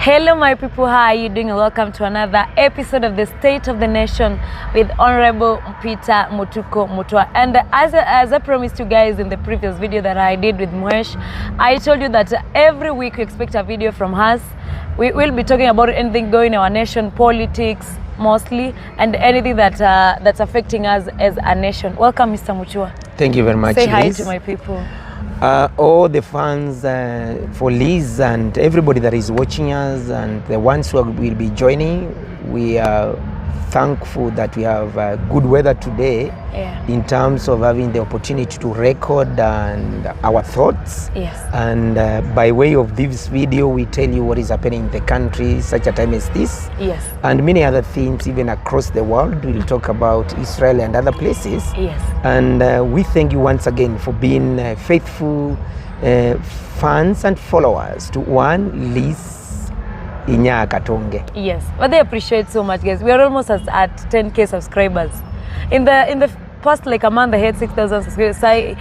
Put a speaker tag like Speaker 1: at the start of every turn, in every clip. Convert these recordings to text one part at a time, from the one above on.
Speaker 1: Hello my people, how are you doing? Welcome to another episode of the State of the Nation with Hon.Peter Mutua. And as I promised you guys in the previous video that I did with Muesh, I told you that every week we expect a video from us. We will be talking about anything going in our nation, politics mostly, and anything that that's affecting us as a nation. Welcome, Mr. Mutua.
Speaker 2: Thank you very much.
Speaker 1: Say hi
Speaker 2: Liz.
Speaker 1: to my people.
Speaker 2: All the fans for Liz and everybody that is watching us and the ones who will be joining, we are thankful that we have good weather today in terms of having the opportunity to record and our thoughts.
Speaker 1: Yes.
Speaker 2: And by way of this video, we tell you what is happening in the country such a time as this.
Speaker 1: Yes.
Speaker 2: And many other things even across the world. We'll talk about Israel and other places.
Speaker 1: Yes.
Speaker 2: And we thank you once again for being faithful fans and followers to one Liz Inya Katonge.
Speaker 1: Yes, but they appreciate so much, guys. We are almost at 10k subscribers. In the past like a month I had 6,000 subscribers. Like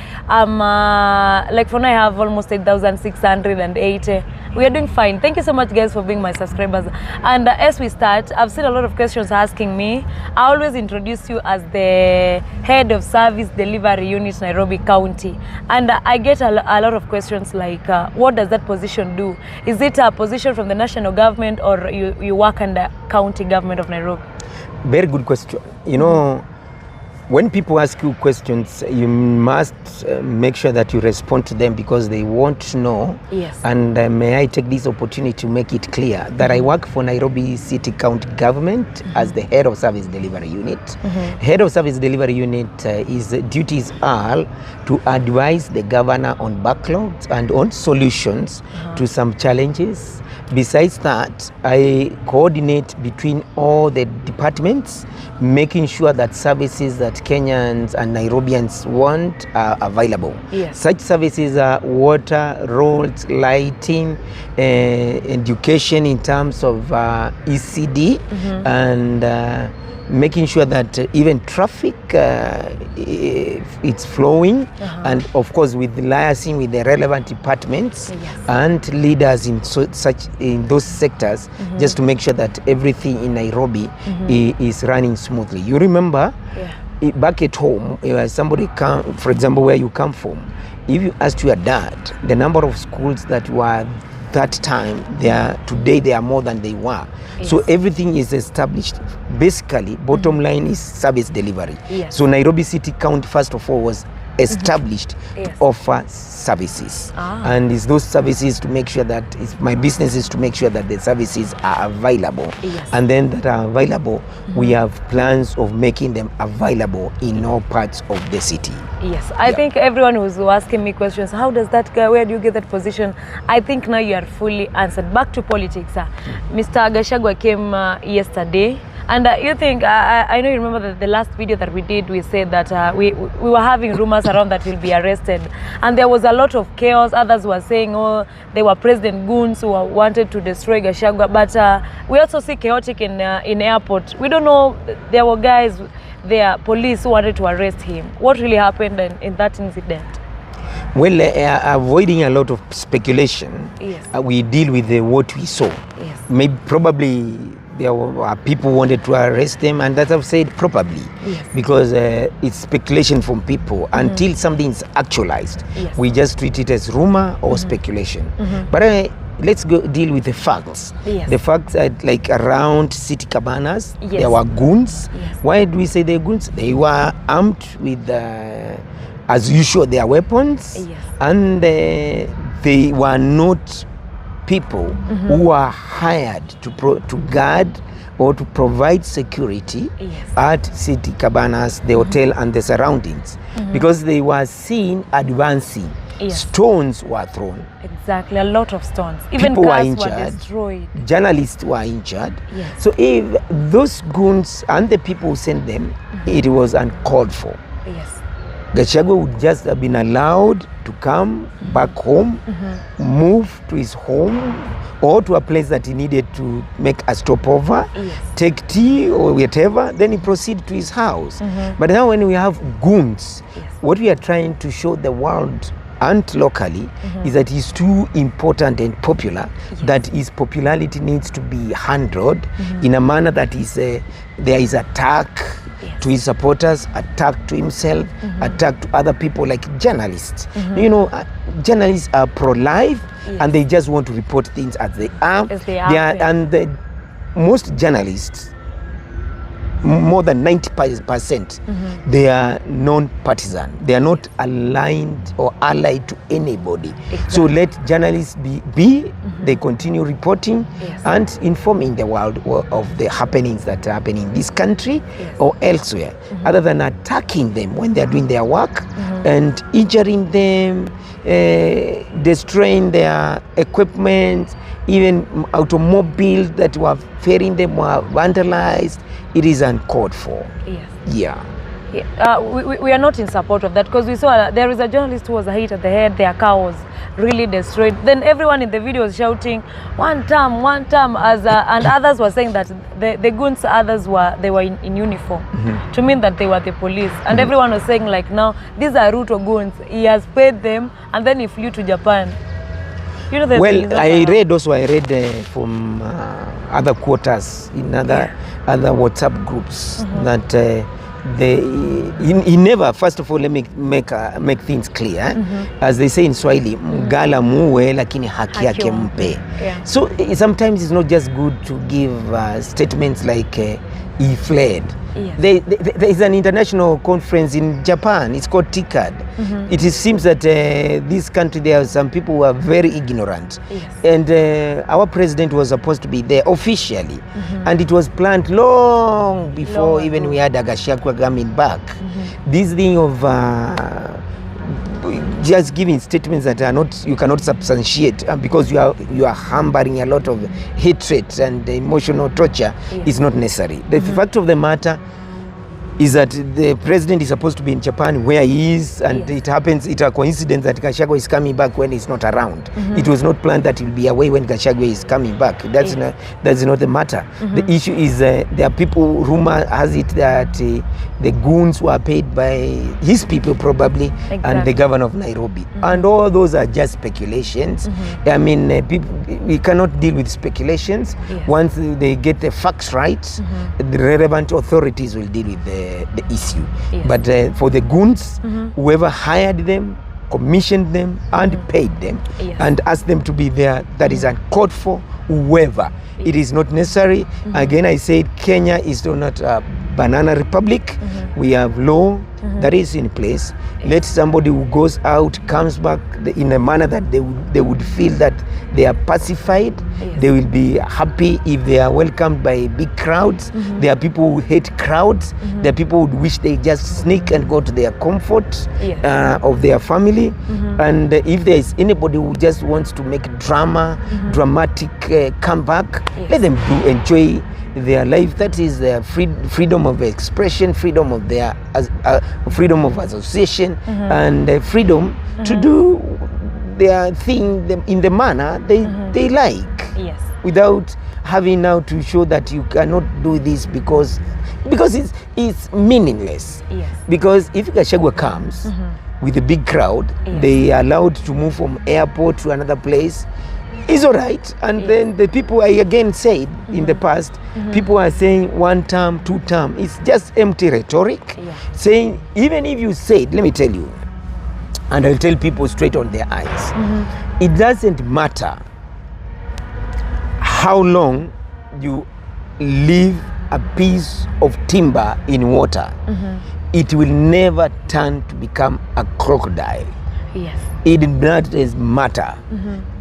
Speaker 1: for now I have almost 8,680. We are doing fine. Thank you so much, guys, for being my subscribers. And as we start, I've seen a lot of questions asking me. I always introduce you as the head of service delivery unit Nairobi County, and I get a lot of questions like what does that position do? Is it a position from the national government or you work under county government of Nairobi?
Speaker 2: Very good question. You know, when people ask you questions, you must make sure that you respond to them because they want to know.
Speaker 1: Yes.
Speaker 2: And may I take this opportunity to make it clear that I work for Nairobi City County Government as the head of service delivery unit. Head of service delivery unit his duties are to advise the governor on backlogs and on solutions to some challenges. Besides that, I coordinate between all the departments, making sure that services that Kenyans and Nairobians want are available.
Speaker 1: Yes.
Speaker 2: Such services are water, roads, lighting, education in terms of ECD, and making sure that even traffic it's flowing, and of course with liaising with the relevant departments and leaders in those sectors, just to make sure that everything in Nairobi is running smoothly. You remember back at home, somebody come, for example, where you come from, if you asked your dad the number of schools that were that time, today they are more than they were. Yes. So everything is established. Basically, bottom line is service delivery. Yes. So Nairobi City County, first of all, was established to offer services. And it's those services to make sure that my business is to make sure that the services are available. Yes. And then that are available, we have plans of making them available in all parts of the city. Yes, I think everyone who's asking me questions, how does that go, where do you get that position? I think now you are fully answered. Back to politics. Mr. Gachagua came yesterday. And you think, I know you remember that the last video that we did, we said that we were having rumors around that he'll be arrested. And there was a lot of chaos. Others were saying, oh, they were president goons who wanted to destroy Gachagua. But we also see chaotic in airport. We don't know, there were guys there, police who wanted to arrest him. What really happened in that incident? Well, avoiding a lot of speculation, we deal with what we saw. Yes. Maybe probably there were people who wanted to arrest them, and that I've said probably, because it's speculation from people until something is actualized. Yes. We just treat it as rumor or speculation. But let's go deal with the facts. Yes. The facts are like around city cabanas, there were goons. Yes. Why do we say they're goons? They were armed with, as usual, their weapons, and they were not people who are hired to guard or to provide security at city cabanas, the hotel and the surroundings, because they were seen advancing. Stones were thrown. Exactly, a lot of stones. Even people cars were destroyed. Journalists were injured. Yes. So if those goons and the people who sent them, it was uncalled for. Yes. Gachagua would just have been allowed to come back home, move to his home, or to a place that he needed to make a stopover, take tea or whatever, then he proceed to his house. But now when we have goons, what we are trying to show the world and locally is that he's too important and popular, that his popularity needs to be handled in a manner that is there is attack to his supporters, attack to himself, attack to other people like journalists. You know, journalists are pro-life and they just want to report things as they are. And most journalists, more than 90%, they are non-partisan. They are not aligned or allied to anybody. Exactly. So let journalists be they continue reporting and informing the world of the happenings that are happening in this country or elsewhere, other than attacking them when they are doing their work and injuring them, destroying their equipment, even automobiles that were ferrying them were vandalized. It is uncalled for. Yes.
Speaker 1: We are not in support of that, because we saw there is a journalist who was hit at the head, their car was really destroyed. Then everyone in the video was shouting, one term, and others were saying that the goons, others were in uniform, to mean that they were the police. And everyone was saying like, now, these are Ruto goons. He has paid them and then he flew to Japan. You know,
Speaker 2: well, I read from other quarters in other WhatsApp groups that he never, first of all, let me make things clear. As they say in Swahili, mgala muwe lakini haki yake mpe. So sometimes it's not just good to give statements like he fled. There is an international conference in Japan. It's called TICAD. It seems that this country, there are some people who are very ignorant. And our president was supposed to be there officially. And it was planned long before even we had a Gachagua coming back. This thing of just giving statements that are not, you cannot substantiate because you are harboring a lot of hatred and emotional torture is not necessary. The fact of the matter is that the president is supposed to be in Japan where he is, and it happens, it's a coincidence that Gachagua is coming back when he's not around. It was not planned that he'll be away when Gachagua is coming back. That's not the matter. The issue is there are people, rumor has it that the goons were paid by his people probably, and the governor of Nairobi. And all those are just speculations. I mean, we cannot deal with speculations. Once they get the facts right, the relevant authorities will deal with the issue. But for the goons, whoever hired them, commissioned them and paid them and asked them to be there, that is uncalled for. Whoever, it is not necessary. Again, I said Kenya is not a banana republic. We have law that is in place. Let somebody who goes out comes back in a manner that they would feel that they are pacified. They will be happy if they are welcomed by big crowds. There are people who hate crowds. There are people who wish they just sneak and go to their comfort of their family. And if there is anybody who just wants to make dramatic comeback, let them enjoy their life. That is their freedom of expression, freedom of their freedom of association, and freedom to do their thing in the manner they like, without having now to show that you cannot do this because it's meaningless. Because if Gachagua comes with a big crowd, they are allowed to move from airport to another place. It's all right. And then the people, I again said in the past, people are saying 1 term, 2 term. It's just empty rhetoric. Saying, even if you said, let me tell you, and I'll tell people straight on their eyes, it doesn't matter how long you leave a piece of timber in water, it will never turn to become a crocodile. It doesn't matter.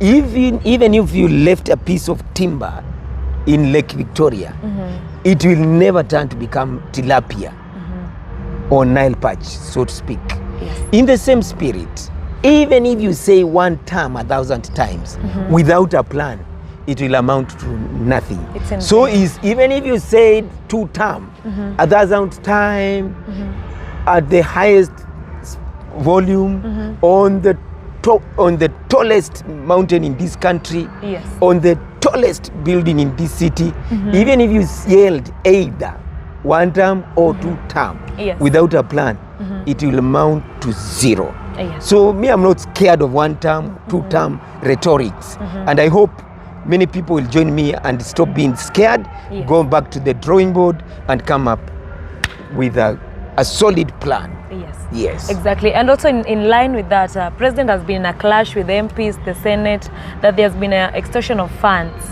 Speaker 2: Even if you left a piece of timber in Lake Victoria, it will never turn to become tilapia or Nile perch, so to speak. In the same spirit, even if you say 1 term 1,000 times without a plan, it will amount to nothing. So even if you say 2 term 1,000 times at the highest volume, on the tallest mountain in this country, on the tallest building in this city, even if you yelled either 1 term or 2 term without a plan, it will amount to 0.
Speaker 1: Yes.
Speaker 2: So me, I'm not scared of one term, two term rhetorics. And I hope many people will join me and stop being scared,
Speaker 1: Yes.
Speaker 2: go back to the drawing board and come up with a solid plan.
Speaker 1: Yes.
Speaker 2: Yes.
Speaker 1: Exactly. And also in line with that, President has been in a clash with the MPs, the Senate, that there's been an extortion of funds.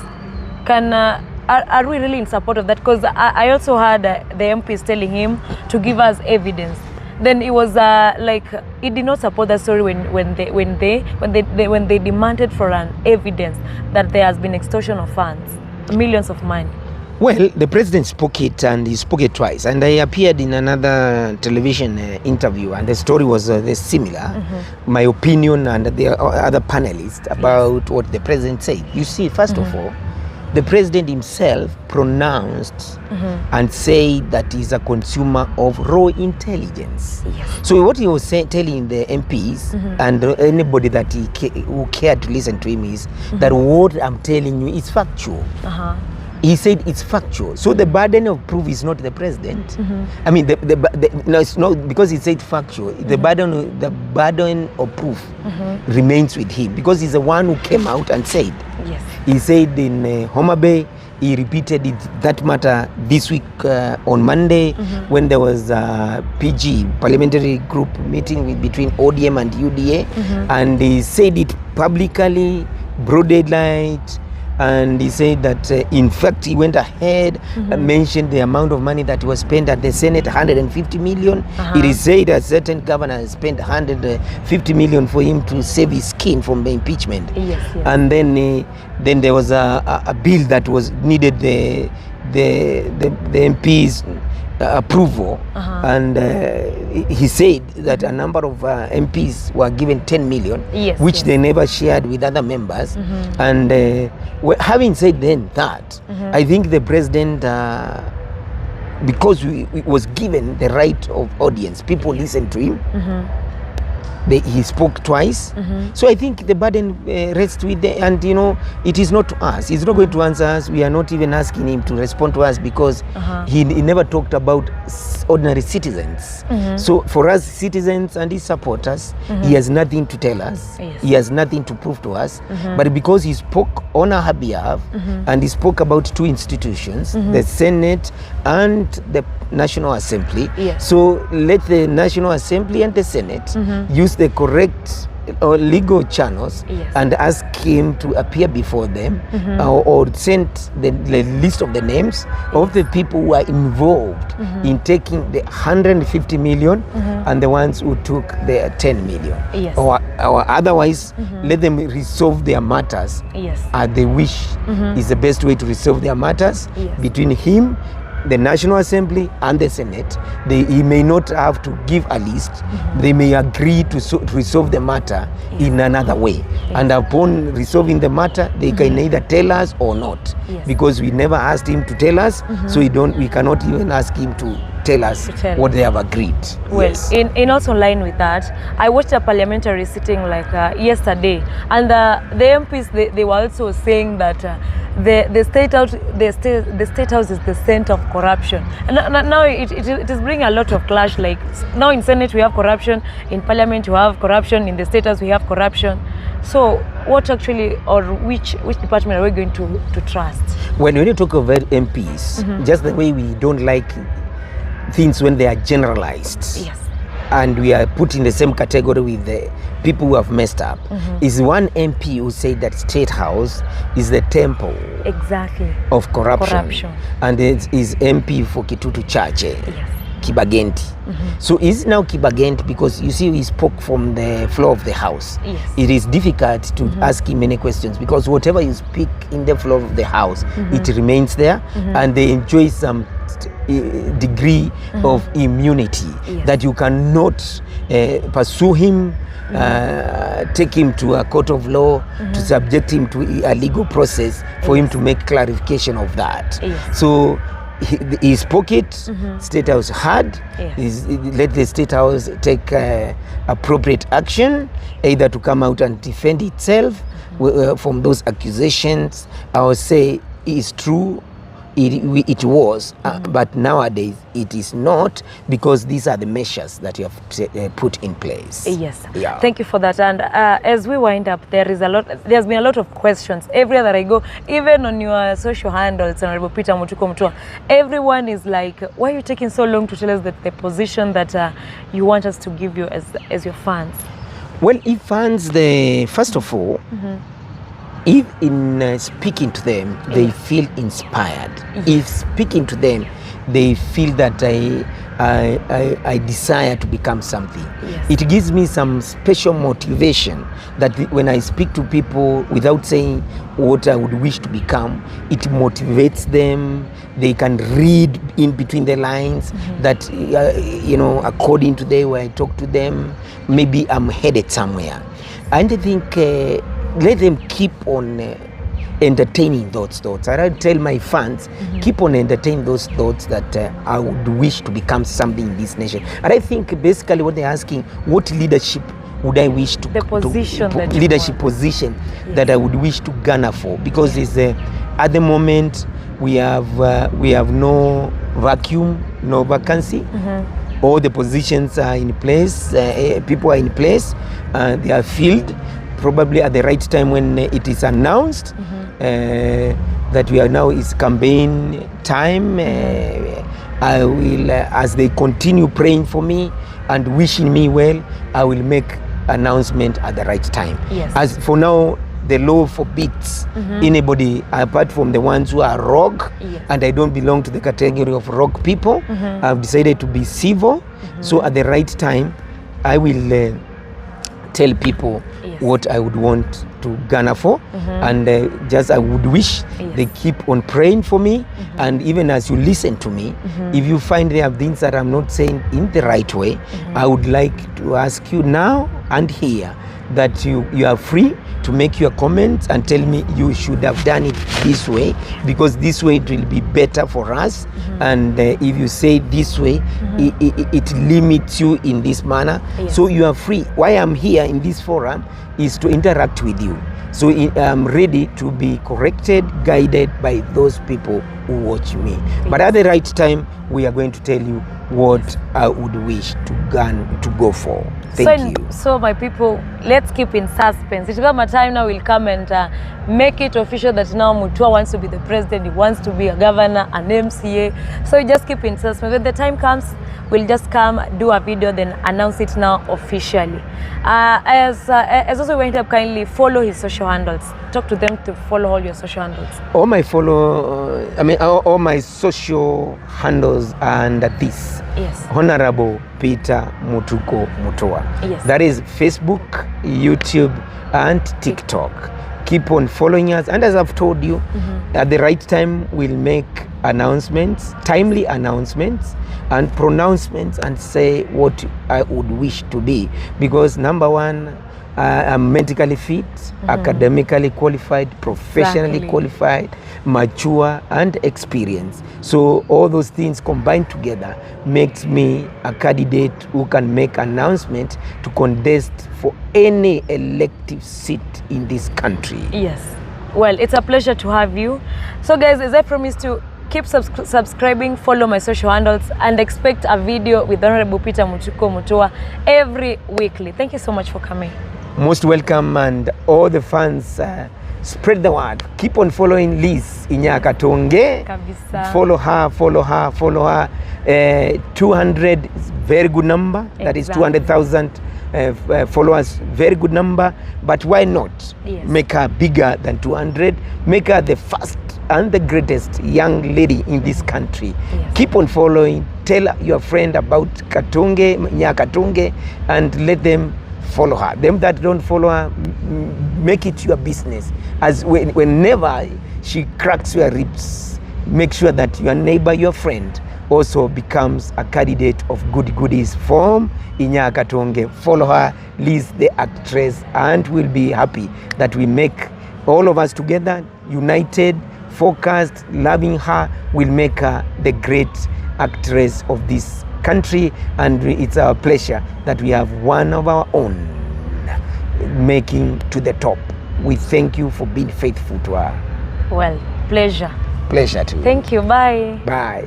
Speaker 1: Are we really in support of that? Because I also heard the MPs telling him to give us evidence. Then it was like he did not support that story when they demanded for an evidence that there has been extortion of funds, millions of money.
Speaker 2: Well, the president spoke it, and he spoke it twice. And I appeared in another television interview, and the story was similar. My opinion and the other panelists about what the president said. You see, first of all, the president himself pronounced and said that he's a consumer of raw intelligence.
Speaker 1: Yes.
Speaker 2: So what he was telling the MPs and anybody that who cared to listen to him is that what I'm telling you is factual. He said it's factual. So the burden of proof is not the president. I mean, no, it's not, because he said factual. The burden of proof remains with him, because he's the one who came out and said.
Speaker 1: Yes.
Speaker 2: He said in Homa Bay, he repeated that matter this week on Monday when there was a PG, parliamentary group meeting between ODM and UDA, and he said it publicly, broad daylight. And he said that, in fact, he went ahead and mentioned the amount of money that was spent at the Senate, 150 million. It is said a certain governor spent 150 million for him to save his skin from the impeachment.
Speaker 1: Yes, yes.
Speaker 2: And then there was a bill that was needed the MP's approval, and he said that a number of MPs were given 10 million, which they never shared with other members. And having said then that, I think the president, because he was given the right of audience, people listened to him. He spoke twice. So I think the burden rests with and it is not to us. He's not going to answer us. We are not even asking him to respond to us, because he never talked about ordinary citizens. So for us citizens and his supporters, he has nothing to tell us. He has nothing to prove to us. But because he spoke on our behalf, and he spoke about two institutions, the Senate and the National Assembly. So let the National Assembly and the Senate use the correct legal channels and ask him to appear before them, or send the list of the names of the people who are involved in taking the 150 million and the ones who took the 10 million. Or otherwise, let them resolve their matters as they wish. Is the best way to resolve their matters between him, the National Assembly and the Senate. He may not have to give a list. They may agree to resolve the matter in another way. And upon resolving the matter, they can either tell us or not. Because we never asked him to tell us, so we cannot even ask him to tell us what they have agreed.
Speaker 1: Well, in also line with that, I watched a parliamentary sitting like yesterday, and the MPs they were also saying that the state house is the center of corruption, and now it is bringing a lot of clash. Like now in Senate we have corruption, in Parliament we have corruption, in the state house we have corruption. So what actually, or which department are we going to trust?
Speaker 2: When you talk about MPs, just the way we don't like things when they are generalized, and we are put in the same category with the people who have messed up, is one MP who said that State House is the temple of corruption. And it is MP for Kitutu Chache, Kibagenti. So is now Kibagenti, because you see he spoke from the floor of the House. It is difficult to ask him many questions, because whatever you speak in the floor of the House, it remains there, and they enjoy some degree of immunity that you cannot pursue him, take him to a court of law, to subject him to a legal process for him to make clarification of that. So he spoke it. State House had. Let the State House take appropriate action, either to come out and defend itself from those accusations. I would say is true it was, but nowadays it is not, because these are the measures that you have put in place.
Speaker 1: Yes.
Speaker 2: Yeah.
Speaker 1: Thank you for that. And as we wind up, there's been a lot of questions. Everywhere that I go, even on your social handles, Hon. Peter Mutuku Mutua, everyone is like, why are you taking so long to tell us the position that you want us to give you as your fans?
Speaker 2: Well, if fans, first of all, if in speaking to them, they feel inspired. If speaking to them, they feel that I desire to become something.
Speaker 1: Yes.
Speaker 2: It gives me some special motivation that when I speak to people without saying what I would wish to become, it motivates them. They can read in between the lines that, according to the way I talk to them, maybe I'm headed somewhere. And I think let them keep on entertaining those thoughts. I tell my fans, keep on entertaining those thoughts that I would wish to become something in this nation. And I think basically what they're asking, what leadership would I wish to,
Speaker 1: the position that
Speaker 2: leadership position that I would wish to garner for, because it's at the moment we have no vacuum, no vacancy. All the positions are in place, people are in place, they are filled. Probably at the right time when it is announced that we are now is campaign time. I will, as they continue praying for me and wishing me well, I will make announcement at the right time.
Speaker 1: Yes.
Speaker 2: As for now, the law forbids anybody apart from the ones who are rogue, and I don't belong to the category of rogue people. I've decided to be civil, so at the right time, I will tell people what I would want to garner for, and just I would wish they keep on praying for me, and even as you listen to me, if you find there are things that I'm not saying in the right way, I would like to ask you now and here that you are free to make your comments and tell me you should have done it this way, because this way it will be better for us. And if you say this way, it limits you in this manner. So you are free. Why I'm here in this forum is to interact with you. So I'm ready to be corrected, guided by those people who watch me. But at the right time, we are going to tell you what I would wish to go for. Thank you.
Speaker 1: So my people, let's keep in suspense. It's come a time now we'll come and make it official that now Mutua wants to be the president, he wants to be a governor, an MCA. So you just keep in suspense. When the time comes, we'll just come, do a video, then announce it now officially. As also we end up, kindly follow his social handles. Talk to them to follow all your social handles.
Speaker 2: All my social handles are under this.
Speaker 1: Yes.
Speaker 2: Hon.Peter Mutuku Mutua.
Speaker 1: Yes.
Speaker 2: That is Facebook, YouTube, and TikTok. Keep on following us, and as I've told you, at the right time we'll make announcements, timely announcements and pronouncements, and say what I would wish to be, because number one, I'm medically fit, academically qualified, professionally qualified, mature and experienced. So all those things combined together makes me a candidate who can make announcement to contest for any elective seat in this country.
Speaker 1: Yes. Well, it's a pleasure to have you. So guys, as I promised to, keep subscribing, follow my social handles, and expect a video with Hon.Peter Mutuku Mutua every weekly. Thank you so much for coming.
Speaker 2: Most welcome, and all the fans, spread the word. Keep on following Liz Inyakatonge.
Speaker 1: Kabisa.
Speaker 2: Follow her. 200 is very good number.
Speaker 1: Exactly.
Speaker 2: That is 200,000 followers, very good number. But why not make her bigger than 200? Make her the first and the greatest young lady in this country.
Speaker 1: Yes.
Speaker 2: Keep on following. Tell your friend about Nyakatonge, and let them follow her. Them that don't follow her, make it your business. As whenever she cracks your ribs, make sure that your neighbor, your friend, also becomes a candidate of goodies from Inyakatonge. Follow her, Liz the actress, and we'll be happy that we make all of us together, united, focused, loving her, will make her the great actress of this country. And it's our pleasure that we have one of our own making to the top. We thank you for being faithful to her.
Speaker 1: Well, pleasure.
Speaker 2: pleasure too.
Speaker 1: Thank you. Bye.
Speaker 2: Bye.